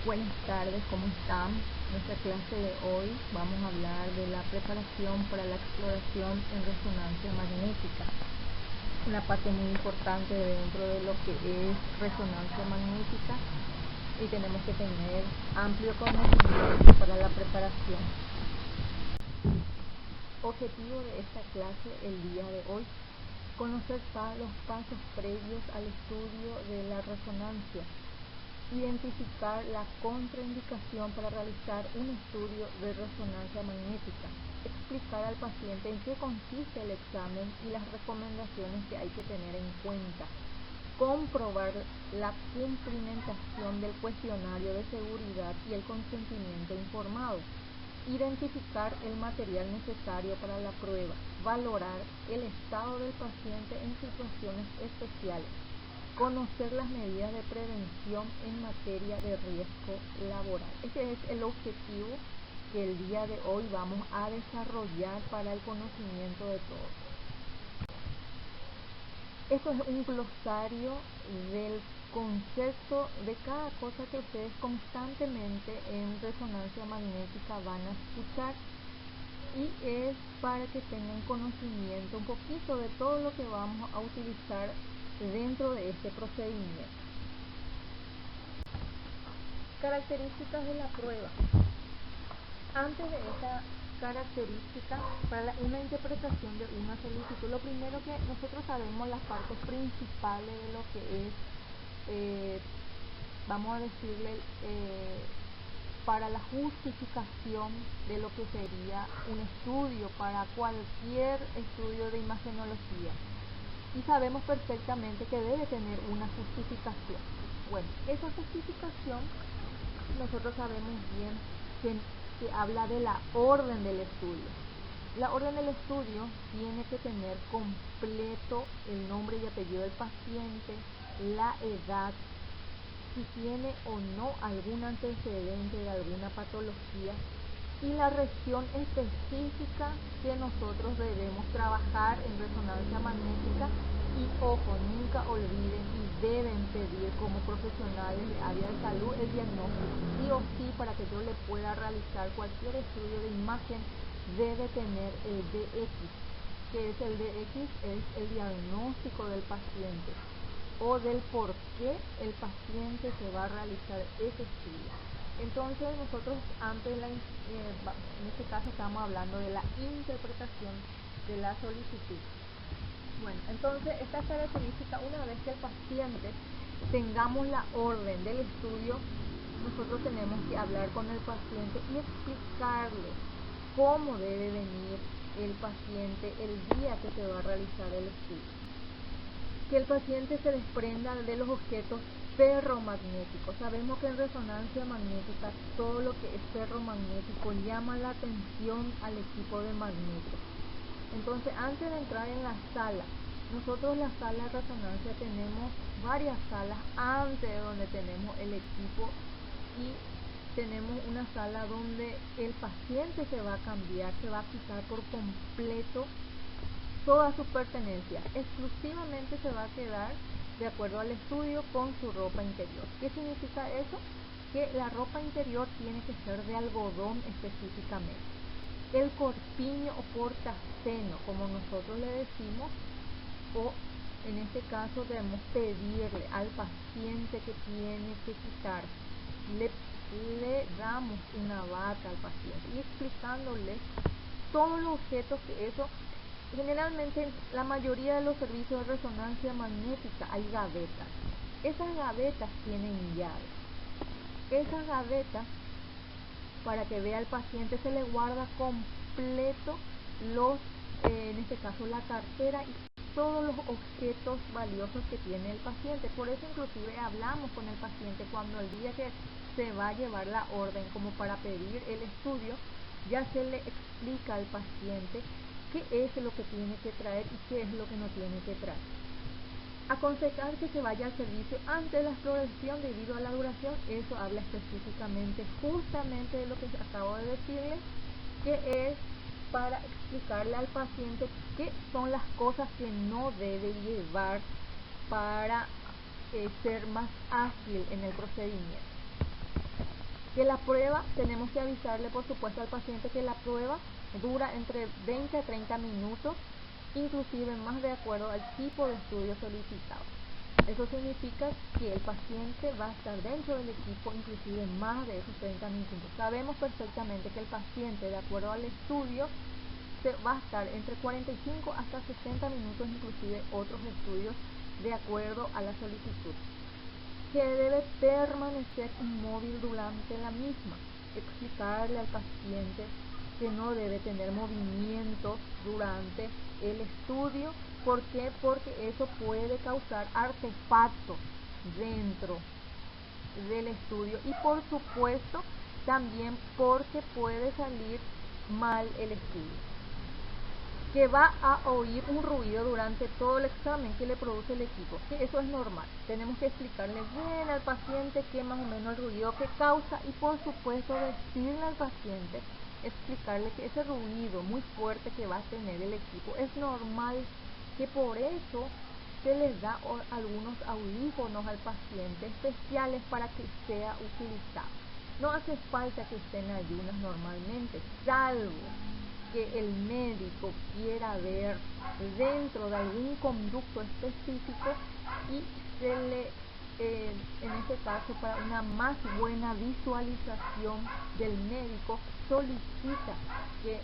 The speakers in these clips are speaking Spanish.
Buenas tardes, ¿cómo están? En nuestra clase de hoy vamos a hablar de la preparación para la exploración en resonancia magnética. Una parte muy importante dentro de lo que es resonancia magnética y tenemos que tener amplio conocimiento para la preparación. Objetivo de esta clase el día de hoy: conocer los pasos previos al estudio de la resonancia, identificar la contraindicación para realizar un estudio de resonancia magnética, explicar al paciente en qué consiste el examen y las recomendaciones que hay que tener en cuenta, comprobar la cumplimentación del cuestionario de seguridad y el consentimiento informado, identificar el material necesario para la prueba, valorar el estado del paciente en situaciones especiales, conocer las medidas de prevención en materia de riesgo laboral. Este es el objetivo que el día de hoy vamos a desarrollar para el conocimiento de todos. Esto es un glosario del concepto de cada cosa que ustedes constantemente en resonancia magnética van a escuchar, y es para que tengan conocimiento un poquito de todo lo que vamos a utilizar dentro de este procedimiento. Características de la prueba. Antes de esta característica, para una interpretación de una solicitud, lo primero que nosotros sabemos las partes principales de lo que es, vamos a decirle, para la justificación de lo que sería un estudio, para cualquier estudio de imagenología. Y sabemos perfectamente que debe tener una justificación. Bueno, esa justificación nosotros sabemos bien que habla de la orden del estudio. La orden del estudio tiene que tener completo el nombre y apellido del paciente, la edad, si tiene o no algún antecedente de alguna patología, y la región específica que nosotros debemos trabajar en resonancia magnética. Y ojo, nunca olviden y deben pedir como profesionales de área de salud el diagnóstico. Sí o sí, para que yo le pueda realizar cualquier estudio de imagen, debe tener el DX. ¿Qué es el DX? Es el diagnóstico del paciente o del por qué el paciente se va a realizar ese estudio. Entonces nosotros en este caso estamos hablando de la interpretación de la solicitud. Bueno, entonces esta característica, una vez que el paciente tengamos la orden del estudio, nosotros tenemos que hablar con el paciente y explicarle cómo debe venir el paciente el día que se va a realizar el estudio. Que el paciente se desprenda de los objetos ferromagnéticos. Sabemos que en resonancia magnética todo lo que es ferromagnético llama la atención al equipo de magnetos. Entonces, antes de entrar en la sala, nosotros en la sala de resonancia tenemos varias salas antes de donde tenemos el equipo, y tenemos una sala donde el paciente se va a cambiar, se va a quitar por completo toda su pertenencia, exclusivamente se va a quedar de acuerdo al estudio con su ropa interior. ¿Qué significa eso? Que la ropa interior tiene que ser de algodón específicamente. El corpiño o portaseno, como nosotros le decimos, o en este caso debemos pedirle al paciente que tiene que quitar, le damos una bata al paciente y explicándole todos los objetos que eso. Generalmente en la mayoría de los servicios de resonancia magnética hay gavetas. Esas gavetas tienen llaves. Esas gavetas, para que vea el paciente, se le guarda completo en este caso la cartera y todos los objetos valiosos que tiene el paciente. Por eso inclusive hablamos con el paciente cuando el día que se va a llevar la orden como para pedir el estudio, ya se le explica al paciente qué es lo que tiene que traer y qué es lo que no tiene que traer. Aconsejar que se vaya al servicio antes de la exploración debido a la duración. Eso habla específicamente justamente de lo que acabo de decirles, que es para explicarle al paciente qué son las cosas que no debe llevar para ser más ágil en el procedimiento. Que la prueba, tenemos que avisarle por supuesto al paciente que la prueba dura entre 20 a 30 minutos, inclusive más de acuerdo al tipo de estudio solicitado. Eso significa que el paciente va a estar dentro del equipo inclusive más de esos 30 minutos. Sabemos perfectamente que el paciente, de acuerdo al estudio, va a estar entre 45 hasta 60 minutos, inclusive otros estudios de acuerdo a la solicitud. Que debe permanecer inmóvil durante la misma. Explicarle al paciente que no debe tener movimientos durante el estudio. ¿Por qué? Porque eso puede causar artefactos dentro del estudio y por supuesto también porque puede salir mal el estudio. Que va a oír un ruido durante todo el examen que le produce el equipo, que eso es normal. Tenemos que explicarle bien al paciente qué más o menos el ruido que causa y por supuesto decirle al paciente, explicarle que ese ruido muy fuerte que va a tener el equipo es normal, que por eso se les da algunos audífonos al paciente especiales para que sea utilizado. No hace falta que esté en ayunas normalmente, salvo que el médico quiera ver dentro de algún conducto específico y se le, en este caso, para una más buena visualización del médico, solicita que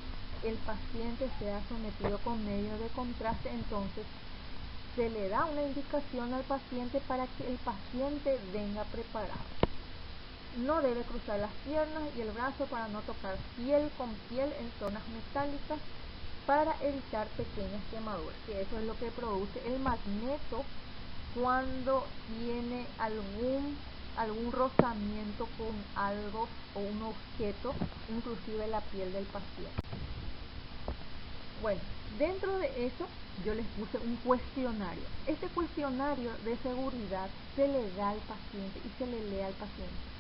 el paciente sea sometido con medios de contraste. Entonces se le da una indicación al paciente para que el paciente venga preparado. No debe cruzar las piernas y el brazo para no tocar piel con piel en zonas metálicas para evitar pequeñas quemaduras, que eso es lo que produce el magneto cuando tiene algún rozamiento con algo o un objeto, inclusive la piel del paciente. Bueno, dentro de eso yo les puse un cuestionario. Este cuestionario de seguridad se le da al paciente y se le lee al paciente.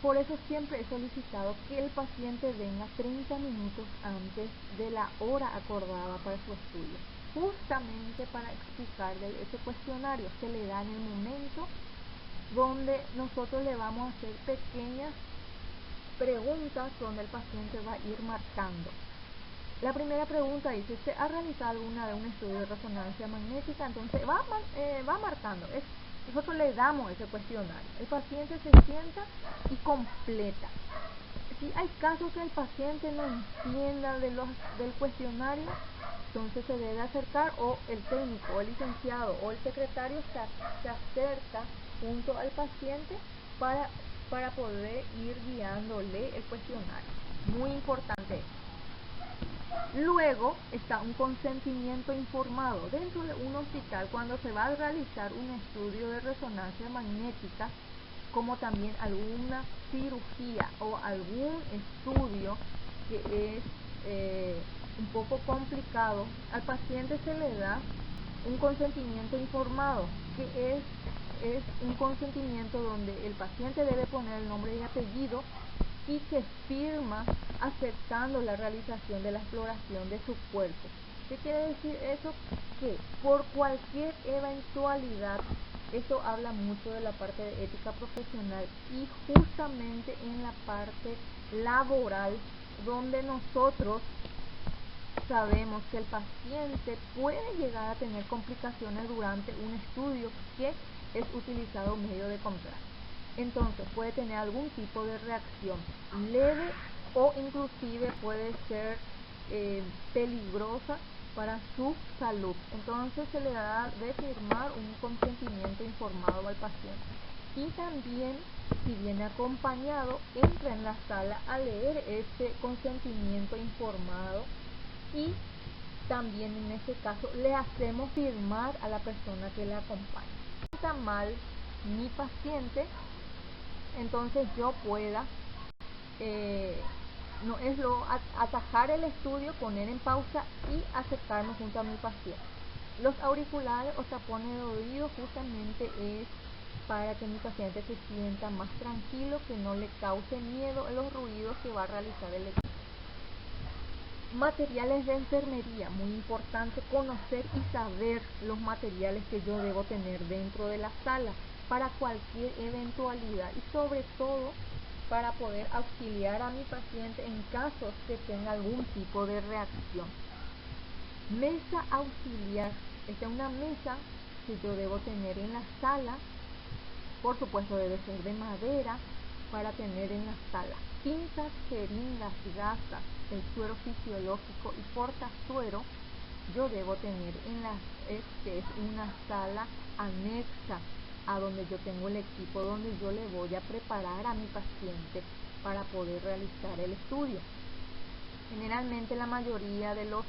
Por eso siempre he solicitado que el paciente venga 30 minutos antes de la hora acordada para su estudio, justamente para explicarle ese cuestionario. Se le da en el momento donde nosotros le vamos a hacer pequeñas preguntas donde el paciente va a ir marcando. La primera pregunta dice, ¿se ha realizado alguna vez un estudio de resonancia magnética? Entonces va marcando. Nosotros le damos ese cuestionario. El paciente se sienta y completa. Si hay casos que el paciente no entienda del cuestionario, entonces se debe acercar, o el técnico, o el licenciado, o el secretario se acerca junto al paciente para poder ir guiándole el cuestionario. Muy importante esto. Luego está un consentimiento informado. Dentro de un hospital, cuando se va a realizar un estudio de resonancia magnética, como también alguna cirugía o algún estudio que es un poco complicado, al paciente se le da un consentimiento informado, que es un consentimiento donde el paciente debe poner el nombre y apellido y que firma aceptando la realización de la exploración de su cuerpo. ¿Qué quiere decir eso? Que por cualquier eventualidad, eso habla mucho de la parte de ética profesional y justamente en la parte laboral, donde nosotros sabemos que el paciente puede llegar a tener complicaciones durante un estudio que es utilizado medio de contraste. Entonces puede tener algún tipo de reacción leve o inclusive puede ser peligrosa para su salud. Entonces se le da de firmar un consentimiento informado al paciente. Y también, si viene acompañado, entra en la sala a leer ese consentimiento informado y también en ese caso le hacemos firmar a la persona que le acompaña. Está mal mi paciente, entonces yo pueda no es lo atajar el estudio, poner en pausa y acercarme junto a mi paciente. Los auriculares o tapones de oído justamente es para que mi paciente se sienta más tranquilo, que no le cause miedo a los ruidos que va a realizar el equipo. Materiales de enfermería, muy importante conocer y saber los materiales que yo debo tener dentro de la sala para cualquier eventualidad y sobre todo para poder auxiliar a mi paciente en caso que tenga algún tipo de reacción. Mesa auxiliar. Esta es una mesa que yo debo tener en la sala. Por supuesto debe ser de madera para tener en la sala. Pinzas, jeringas, gasas, el suero fisiológico y portazuero yo debo tener en que es una sala anexa a donde yo tengo el equipo donde yo le voy a preparar a mi paciente para poder realizar el estudio. Generalmente la mayoría de los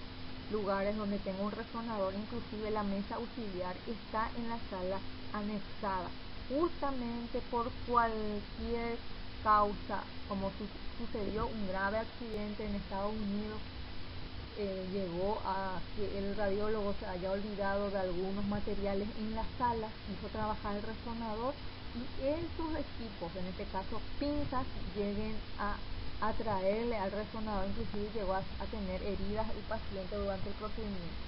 lugares donde tengo un resonador, inclusive la mesa auxiliar, está en la sala anexada, justamente por cualquier causa, como sucedió un grave accidente en Estados Unidos, llegó a que el radiólogo se haya olvidado de algunos materiales en la sala, hizo trabajar el resonador y esos equipos, en este caso pinzas, lleguen a atraerle al resonador, inclusive llegó a tener heridas el paciente durante el procedimiento.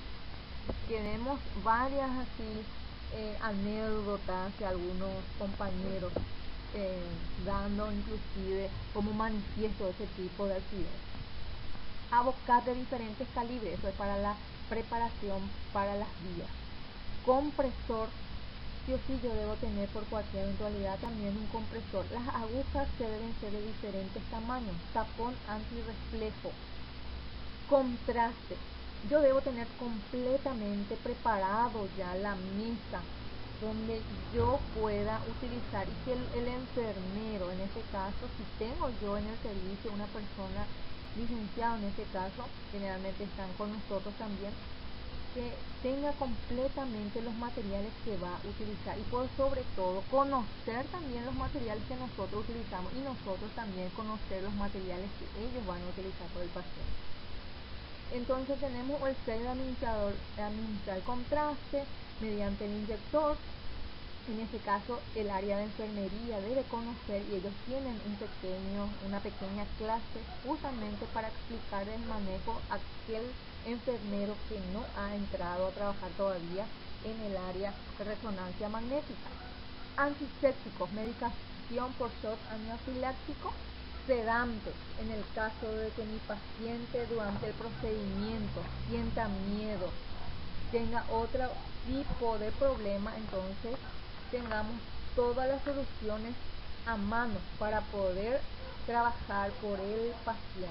Tenemos varias así anécdotas de algunos compañeros dando inclusive como manifiesto de ese tipo de accidentes. Abocat de diferentes calibres, eso es para la preparación para las vías. Compresor, sí o sí yo debo tener por cualquier eventualidad también un compresor. Las agujas se deben ser de diferentes tamaños. Tapón antirreflejo. Contraste, yo debo tener completamente preparado ya la mesa donde yo pueda utilizar y que el enfermero, en este caso, si tengo yo en el servicio una persona licenciada, en este caso, generalmente están con nosotros también, que tenga completamente los materiales que va a utilizar y por sobre todo conocer también los materiales que nosotros utilizamos y nosotros también conocer los materiales que ellos van a utilizar por el paciente. Entonces tenemos el sello de administrar contraste mediante el inyector. En este caso el área de enfermería debe conocer y ellos tienen una pequeña clase justamente para explicar el manejo a aquel enfermero que no ha entrado a trabajar todavía en el área de resonancia magnética. Antisépticos, medicación por shock anafiláctico, sedantes en el caso de que mi paciente durante el procedimiento sienta miedo, tenga otro tipo de problema, entonces tengamos todas las soluciones a mano para poder trabajar por el paciente.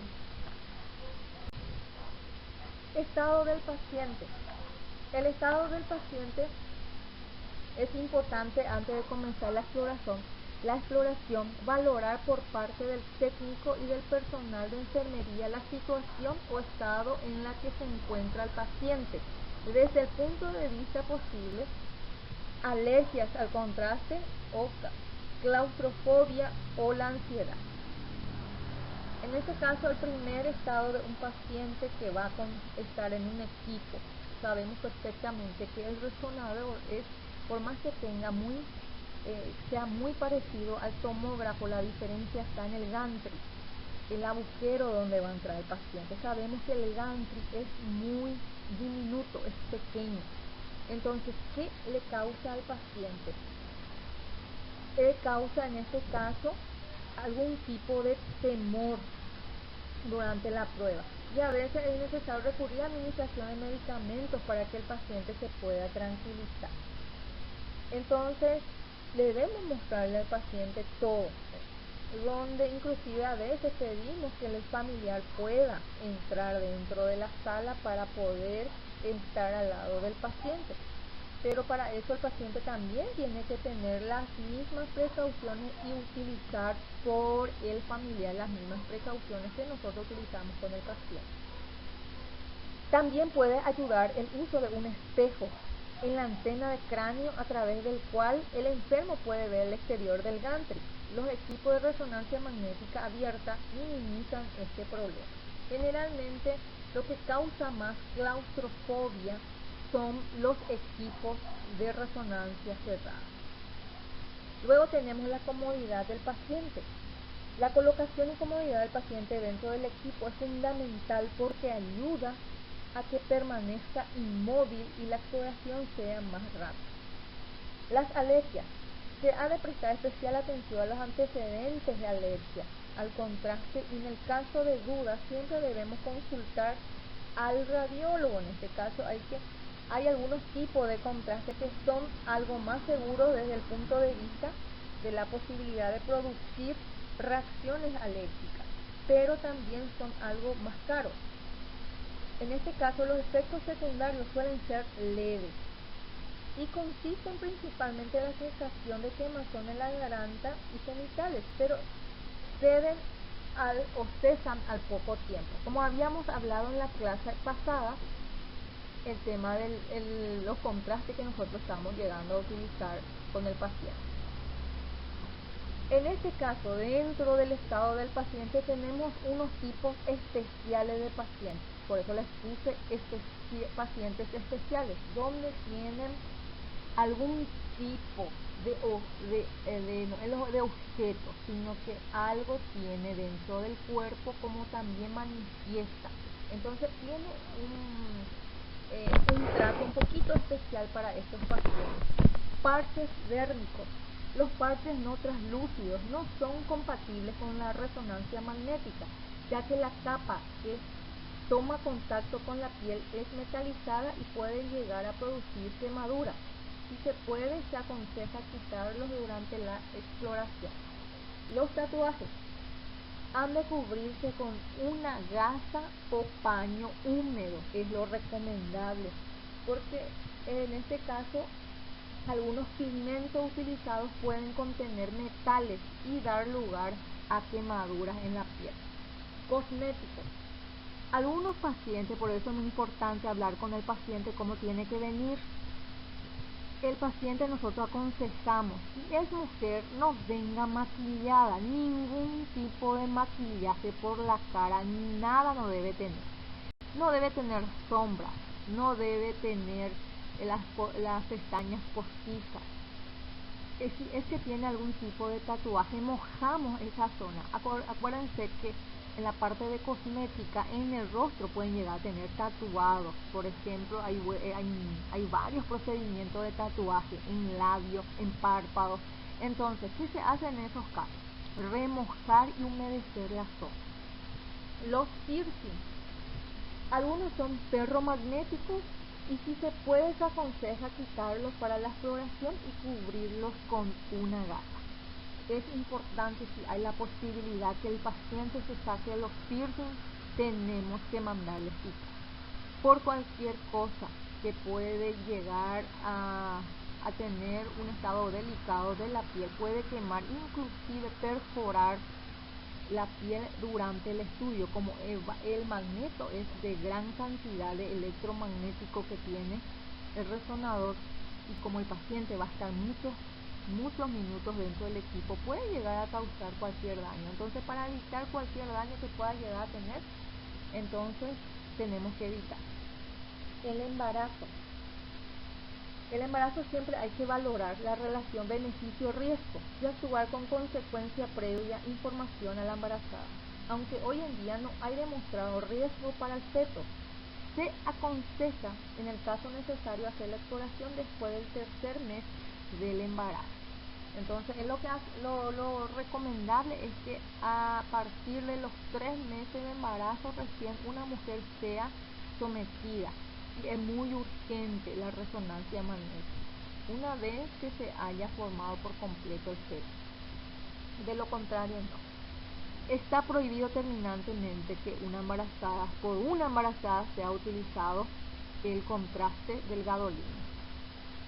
Estado del paciente. El estado del paciente es importante antes de comenzar la exploración, valorar por parte del técnico y del personal de enfermería la situación o estado en la que se encuentra el paciente, desde el punto de vista posible, alergias al contraste o claustrofobia o la ansiedad. En este caso, el primer estado de un paciente que va a estar en un equipo, sabemos perfectamente que el resonador es, por más que tenga sea muy parecido al tomógrafo, la diferencia está en el gantry, el agujero donde va a entrar el paciente. Sabemos que el gantry es muy diminuto, es pequeño. Entonces, ¿qué le causa al paciente? Le causa en este caso algún tipo de temor durante la prueba y a veces es necesario recurrir a la administración de medicamentos para que el paciente se pueda tranquilizar. Entonces debemos mostrarle al paciente todo, donde inclusive a veces pedimos que el familiar pueda entrar dentro de la sala para poder estar al lado del paciente. Pero para eso el paciente también tiene que tener las mismas precauciones y utilizar por el familiar las mismas precauciones que nosotros utilizamos con el paciente. También puede ayudar el uso de un espejo en la antena de cráneo a través del cual el enfermo puede ver el exterior del gantry. Los equipos de resonancia magnética abierta minimizan este problema. Generalmente lo que causa más claustrofobia son los equipos de resonancia cerrada. Luego tenemos la comodidad del paciente. La colocación y comodidad del paciente dentro del equipo es fundamental porque ayuda a que permanezca inmóvil y la exploración sea más rápida. Las alergias. Se ha de prestar especial atención a los antecedentes de alergia, al contraste, y en el caso de dudas siempre debemos consultar al radiólogo. En este caso hay algunos tipos de contraste que son algo más seguros desde el punto de vista de la posibilidad de producir reacciones alérgicas, pero también son algo más caros. En este caso los efectos secundarios suelen ser leves y consisten principalmente en la sensación de quemazón en la garganta y genitales, pero cesan al poco tiempo. Como habíamos hablado en la clase pasada, el tema de los contrastes que nosotros estamos llegando a utilizar con el paciente. En este caso, dentro del estado del paciente tenemos unos tipos especiales de pacientes, por eso les puse pacientes especiales, donde tienen algún tipo no de objeto, sino que algo tiene dentro del cuerpo, como también manifiesta. Entonces tiene un trato un poquito especial para estos pacientes. Parches dérmicos. Los parches no translúcidos no son compatibles con la resonancia magnética, ya que la capa que toma contacto con la piel es metalizada y puede llegar a producir quemaduras. Si se puede, se aconseja quitarlos durante la exploración. Los tatuajes han de cubrirse con una gasa o paño húmedo, es lo recomendable, porque en este caso algunos pigmentos utilizados pueden contener metales y dar lugar a quemaduras en la piel. Cosméticos. Algunos pacientes, por eso es muy importante hablar con el paciente cómo tiene que venir. El paciente nosotros aconsejamos, si es mujer, no venga maquillada, ningún tipo de maquillaje por la cara, nada no debe tener. No debe tener sombras, no debe tener las pestañas postizas. Si es que tiene algún tipo de tatuaje, mojamos esa zona. Acuérdense que en la parte de cosmética, en el rostro pueden llegar a tener tatuados. Por ejemplo, hay varios procedimientos de tatuaje en labios, en párpados. Entonces, ¿qué se hace en esos casos? Remojar y humedecer la zona. Los piercing. Algunos son ferromagnéticos y si se puede se aconseja quitarlos para la exploración y cubrirlos con una gasa. Es importante, si hay la posibilidad que el paciente se saque los piercings, tenemos que mandarle cita. Por cualquier cosa que puede llegar a tener un estado delicado de la piel, puede quemar, inclusive perforar la piel durante el estudio, como el magneto es de gran cantidad de electromagnético que tiene el resonador, y como el paciente va a estar muchos minutos dentro del equipo, puede llegar a causar cualquier daño. Entonces, para evitar cualquier daño que pueda llegar a tener, entonces tenemos que evitar. El embarazo. El embarazo siempre hay que valorar la relación beneficio-riesgo y actuar con consecuencia previa información a la embarazada. Aunque hoy en día no hay demostrado riesgo para el feto, se aconseja en el caso necesario hacer la exploración después del tercer mes del embarazo. Entonces lo recomendable es que a partir de los 3 meses de embarazo recién una mujer sea sometida. Y es muy urgente la resonancia magnética una vez que se haya formado por completo el feto. De lo contrario, no. Está prohibido terminantemente que por una embarazada sea utilizado el contraste del gadolino.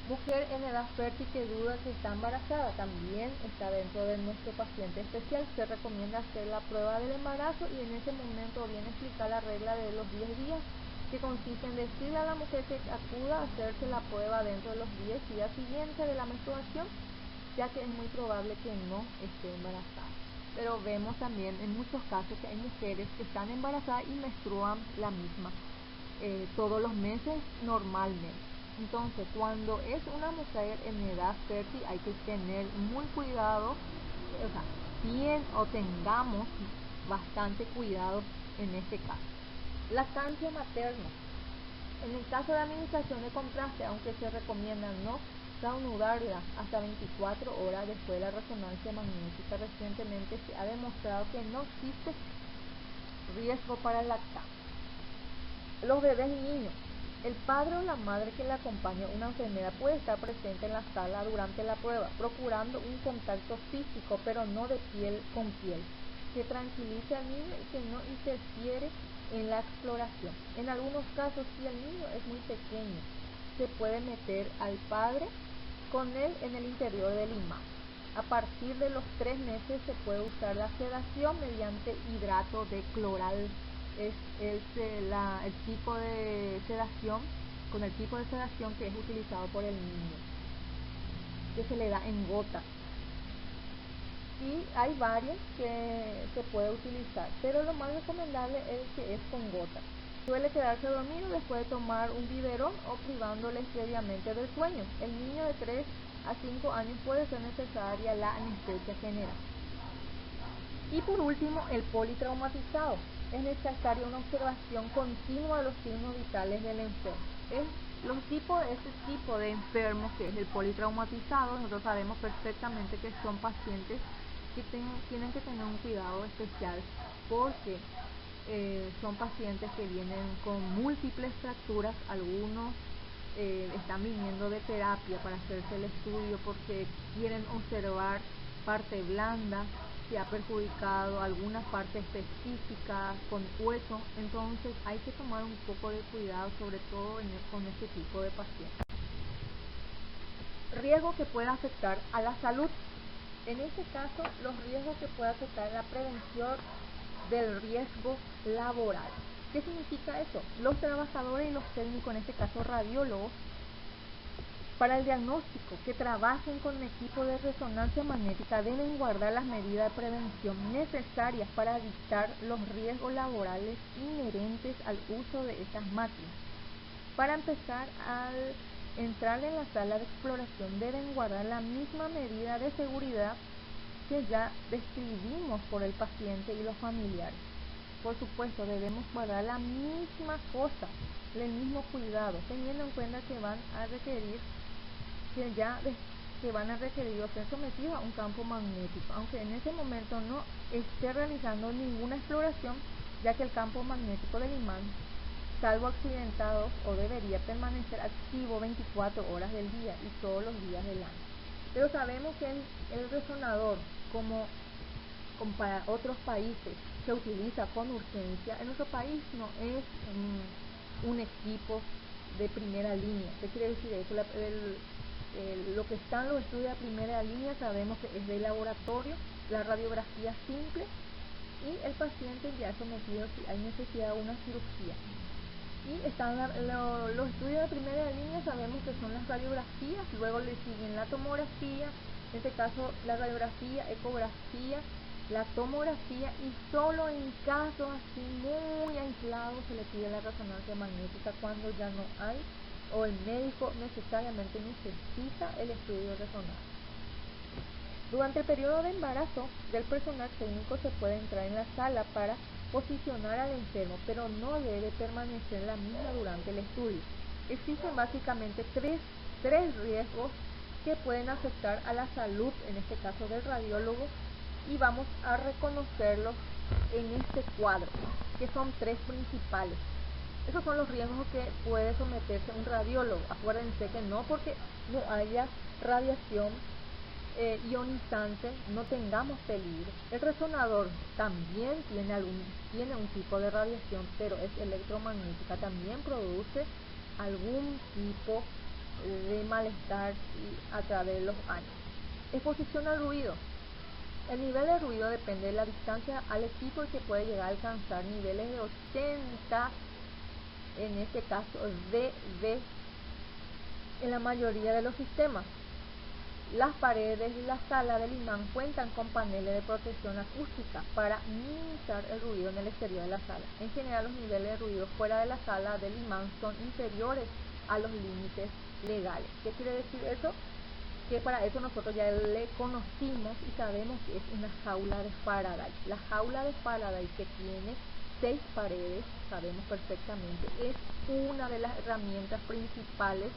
Mujer en edad fértil que duda que está embarazada también está dentro de nuestro paciente especial. Se recomienda hacer la prueba del embarazo y en ese momento viene a explicar la regla de los 10 días, que consiste en decirle a la mujer que acuda a hacerse la prueba dentro de los 10 días siguientes de la menstruación, ya que es muy probable que no esté embarazada. Pero vemos también en muchos casos que hay mujeres que están embarazadas y menstruan la misma todos los meses normalmente. Entonces, cuando es una mujer en edad fértil hay que tener muy cuidado, tengamos bastante cuidado en este caso. Lactancia materna. En el caso de administración de contraste, aunque se recomienda no reanudarla hasta 24 horas después de la resonancia magnética. Recientemente se ha demostrado que no existe riesgo para el lactancia. Los bebés y niños. El padre o la madre que le acompaña una enfermera puede estar presente en la sala durante la prueba, procurando un contacto físico, pero no de piel con piel, que tranquilice al niño y que no interfiere en la exploración. En algunos casos, si el niño es muy pequeño, se puede meter al padre con él en el interior del imán. A partir de los 3 meses se puede usar la sedación mediante hidrato de cloral. Es el tipo de sedación, con el tipo de sedación que es utilizado por el niño, que se le da en gotas. Y hay varias que se puede utilizar, pero lo más recomendable es que es con gotas. Suele quedarse dormido después de tomar un biberón o privándoles previamente del sueño. El niño de 3 a 5 años puede ser necesaria la anestesia general. Y por último, el politraumatizado. Es necesaria una observación continua de los signos vitales del enfermo. Este tipo de enfermos, que es el politraumatizado, nosotros sabemos perfectamente que son pacientes que tienen que tener un cuidado especial, porque son pacientes que vienen con múltiples fracturas. Algunos están viniendo de terapia para hacerse el estudio porque quieren observar parte blanda, si ha perjudicado alguna parte específica con hueso. Entonces hay que tomar un poco de cuidado, sobre todo con este tipo de pacientes. Riesgo que pueda afectar a la salud. En este caso, los riesgos que puede afectar la prevención del riesgo laboral. ¿Qué significa eso? Los trabajadores y los técnicos, en este caso radiólogos, para el diagnóstico, que trabajen con equipo de resonancia magnética, deben guardar las medidas de prevención necesarias para evitar los riesgos laborales inherentes al uso de estas máquinas. Para empezar, al entrar en la sala de exploración, deben guardar la misma medida de seguridad que ya describimos por el paciente y los familiares. Por supuesto, debemos guardar la misma cosa, el mismo cuidado, teniendo en cuenta que van a requerir ser sometidos a un campo magnético, aunque en ese momento no esté realizando ninguna exploración, ya que el campo magnético del imán, salvo accidentados, o debería permanecer activo 24 horas del día y todos los días del año. Pero sabemos que el resonador, como para otros países, se utiliza con urgencia. En nuestro país no es un equipo de primera línea. ¿Qué quiere decir eso? Lo que está en los estudios de primera línea sabemos que es de laboratorio, la radiografía simple, y el paciente ya es sometido si hay necesidad de una cirugía. Y están los estudios de primera línea, sabemos que son las radiografías, luego le siguen la tomografía, en este caso la radiografía, ecografía, la tomografía, y solo en casos así muy aislados se le pide la resonancia magnética, cuando ya no hay o el médico necesariamente necesita el estudio de resonancia. Durante el periodo de embarazo del personal técnico se puede entrar en la sala para posicionar al enfermo, pero no debe permanecer la misma durante el estudio. Existen básicamente tres riesgos que pueden afectar a la salud, en este caso del radiólogo, y vamos a reconocerlos en este cuadro, que son 3 principales. Esos son los riesgos que puede someterse un radiólogo. Acuérdense que no porque no haya radiación ionizante no tengamos peligro. El resonador también tiene un tipo de radiación, pero es electromagnética, también produce algún tipo de malestar a través de los años. Exposición al ruido. El nivel de ruido depende de la distancia al equipo, que puede llegar a alcanzar niveles de 80, en este caso dB, en la mayoría de los sistemas. Las paredes y la sala del imán cuentan con paneles de protección acústica para minimizar el ruido en el exterior de la sala. En general, los niveles de ruido fuera de la sala del imán son inferiores a los límites legales. ¿Qué quiere decir eso? Que para eso nosotros ya le conocimos y sabemos que es una jaula de Faraday. La jaula de Faraday, que tiene 6 paredes, sabemos perfectamente, es una de las herramientas principales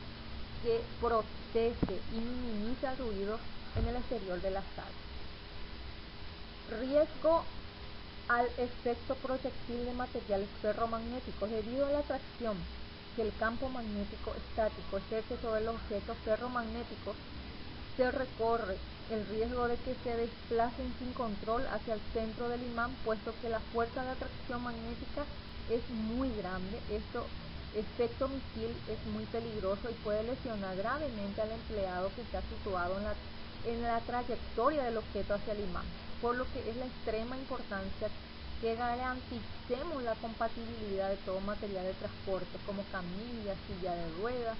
que protege y minimiza el ruido en el exterior de la sala. Riesgo al efecto proyectil de materiales ferromagnéticos. Debido a la atracción que el campo magnético estático ejerce sobre los objetos ferromagnéticos, se recorre el riesgo de que se desplacen sin control hacia el centro del imán, puesto que la fuerza de atracción magnética es muy grande. Este efecto misil es muy peligroso y puede lesionar gravemente al empleado que está situado en la trayectoria del objeto hacia el imán, por lo que es la extrema importancia que garanticemos la compatibilidad de todo material de transporte, como camillas, silla de ruedas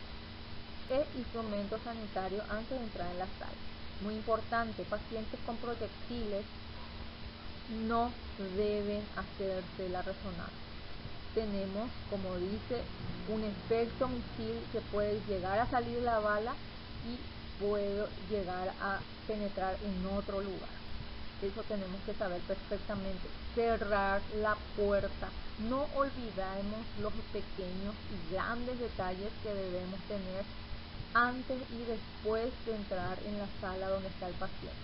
e instrumentos sanitarios antes de entrar en la sala. Muy importante, pacientes con proyectiles no deben hacerse la resonancia. Tenemos, como dice, un efecto misil que puede llegar a salir la bala y puede llegar a penetrar en otro lugar. Eso tenemos que saber perfectamente. Cerrar la puerta. No olvidemos los pequeños y grandes detalles que debemos tener antes y después de entrar en la sala donde está el paciente.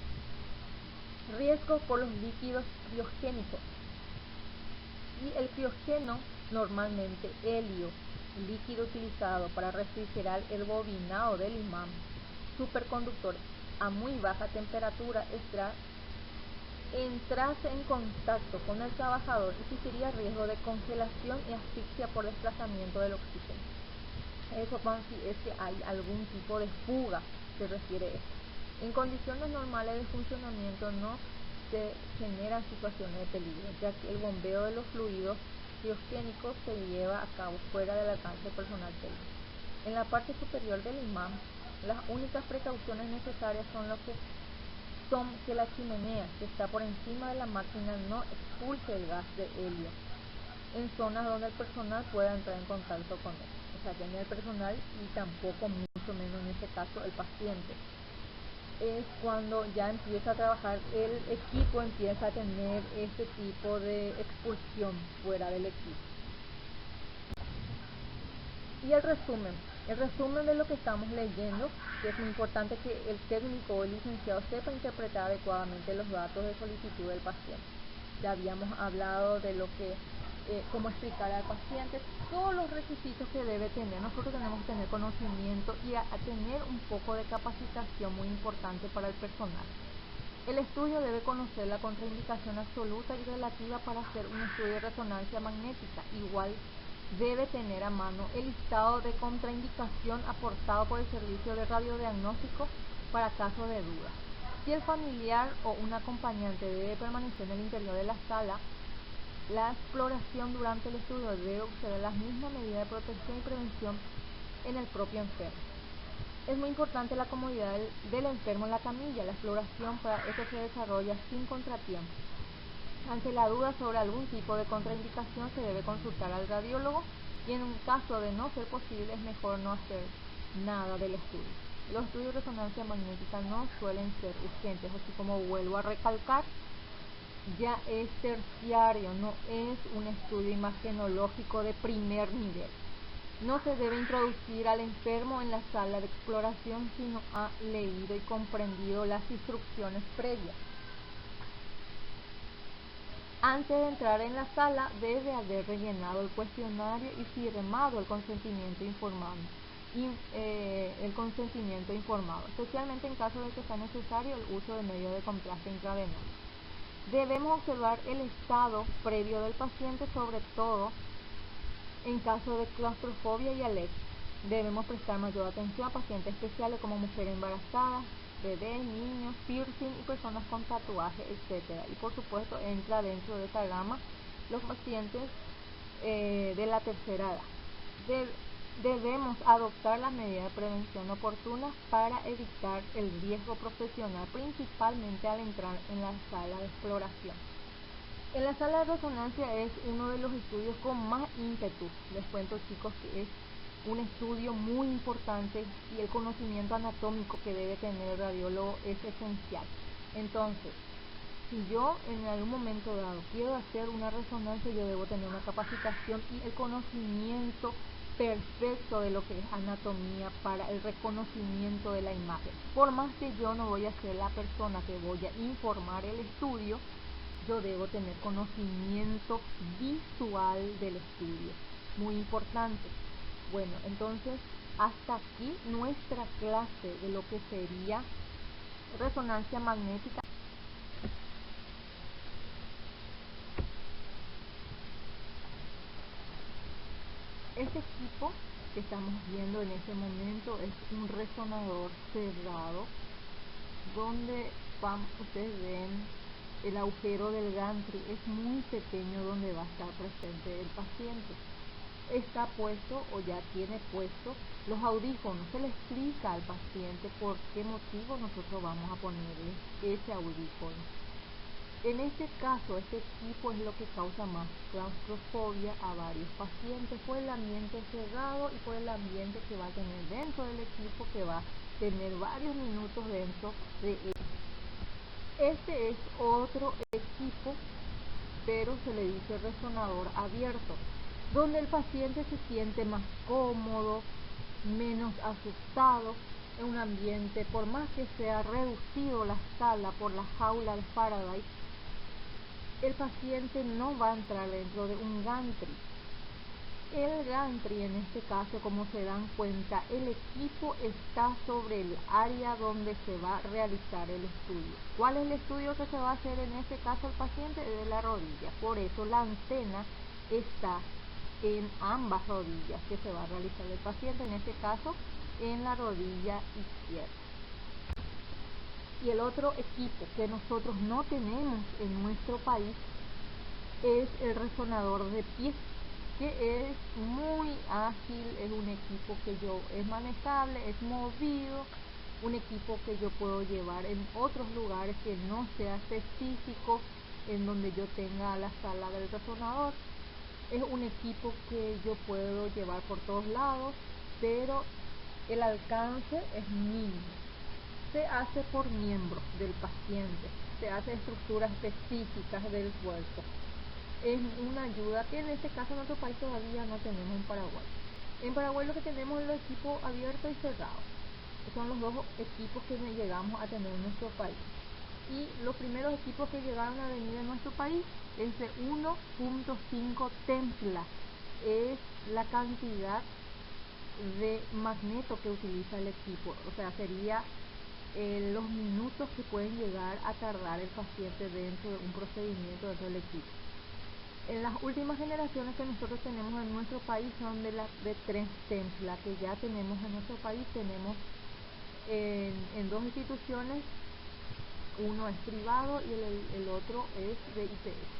Riesgos por los líquidos criogénicos. Y el criogeno, normalmente helio, líquido utilizado para refrigerar el bobinado del imán superconductor a muy baja temperatura, entrase en contacto con el trabajador, existiría riesgo de congelación y asfixia por desplazamiento del oxígeno. Eso si es que hay algún tipo de fuga, se refiere a esto. En condiciones normales de funcionamiento no se generan situaciones de peligro, ya que el bombeo de los fluidos criogénicos se lleva a cabo fuera del alcance personal técnico. En la parte superior del imán, las únicas precauciones necesarias son que la chimenea que está por encima de la máquina no expulse el gas de helio en zonas donde el personal pueda entrar en contacto con él. O sea, que ni el personal y tampoco, mucho menos en este caso, el paciente. Es cuando ya empieza a trabajar el equipo, empieza a tener este tipo de expulsión fuera del equipo. Y el resumen de lo que estamos leyendo, que es muy importante que el técnico o el licenciado sepa interpretar adecuadamente los datos de solicitud del paciente. Ya habíamos hablado de lo que cómo explicar al paciente todos los requisitos que debe tener. Nosotros tenemos que tener conocimiento y a tener un poco de capacitación muy importante para el personal. El estudio debe conocer la contraindicación absoluta y relativa para hacer un estudio de resonancia magnética. Igual debe tener a mano el listado de contraindicación aportado por el servicio de radiodiagnóstico para casos de duda. Si el familiar o un acompañante debe permanecer en el interior de la sala, la exploración durante el estudio debe observar las mismas medidas de protección y prevención en el propio enfermo. Es muy importante la comodidad del enfermo en la camilla. La exploración para esto se desarrolla sin contratiempo. Ante la duda sobre algún tipo de contraindicación se debe consultar al radiólogo y en un caso de no ser posible es mejor no hacer nada del estudio. Los estudios de resonancia magnética no suelen ser urgentes, así como vuelvo a recalcar, ya es terciario, no es un estudio imagenológico de primer nivel. No se debe introducir al enfermo en la sala de exploración si no ha leído y comprendido las instrucciones previas. Antes de entrar en la sala debe haber rellenado el cuestionario y firmado el consentimiento informado. Especialmente en caso de que sea necesario el uso de medios de contraste intravenoso. Debemos observar el estado previo del paciente, sobre todo en caso de claustrofobia y alergia. Debemos prestar mayor atención a pacientes especiales como mujeres embarazadas, bebés, niños, piercing y personas con tatuajes, etc. Y por supuesto entra dentro de esta gama los pacientes de la tercera edad. Debemos adoptar las medidas de prevención oportunas para evitar el riesgo profesional, principalmente al entrar en la sala de exploración. En la sala de resonancia es uno de los estudios con más ímpetu. Les cuento, chicos, que es un estudio muy importante y el conocimiento anatómico que debe tener el radiólogo es esencial. Entonces, si yo en algún momento dado quiero hacer una resonancia, yo debo tener una capacitación y el conocimiento perfecto de lo que es anatomía para el reconocimiento de la imagen. Por más que yo no voy a ser la persona que voy a informar el estudio, yo debo tener conocimiento visual del estudio. Muy importante. Bueno, entonces hasta aquí nuestra clase de lo que sería resonancia magnética. Este equipo que estamos viendo en este momento es un resonador cerrado, donde ustedes ven el agujero del gantry, es muy pequeño donde va a estar presente el paciente. Está puesto o ya tiene puesto los audífonos. Se le explica al paciente por qué motivo nosotros vamos a ponerle ese audífono. En este caso, este equipo es lo que causa más claustrofobia a varios pacientes por el ambiente cerrado y por el ambiente que va a tener dentro del equipo, que va a tener varios minutos dentro de él. Este es otro equipo, pero se le dice resonador abierto, donde el paciente se siente más cómodo, menos asustado, en un ambiente, por más que sea reducido la sala por la jaula de Faraday, el paciente no va a entrar dentro de un gantry. El gantry, en este caso, como se dan cuenta, el equipo está sobre el área donde se va a realizar el estudio. ¿Cuál es el estudio que se va a hacer en este caso el paciente? De la rodilla. Por eso la antena está en ambas rodillas que se va a realizar el paciente, en este caso en la rodilla izquierda. Y el otro equipo que nosotros no tenemos en nuestro país es el resonador de pie, que es muy ágil, es un equipo que es manejable, es movido, un equipo que yo puedo llevar en otros lugares que no sea específico en donde yo tenga la sala del resonador. Es un equipo que yo puedo llevar por todos lados, pero el alcance es mínimo. Se hace por miembros del paciente, se hace estructuras específicas del cuerpo. Es una ayuda que en este caso en nuestro país todavía no tenemos en Paraguay. En Paraguay lo que tenemos es el equipo abierto y cerrado. Son los dos equipos que llegamos a tener en nuestro país. Y los primeros equipos que llegaron a venir en nuestro país es de 1.5 Tesla. Es la cantidad de magneto que utiliza el equipo. O sea, sería los minutos que pueden llegar a tardar el paciente dentro de un procedimiento dentro del equipo. En las últimas generaciones que nosotros tenemos en nuestro país son de 3 Tesla, que ya tenemos en nuestro país. Tenemos en 2 instituciones, uno es privado y el otro es de IPS.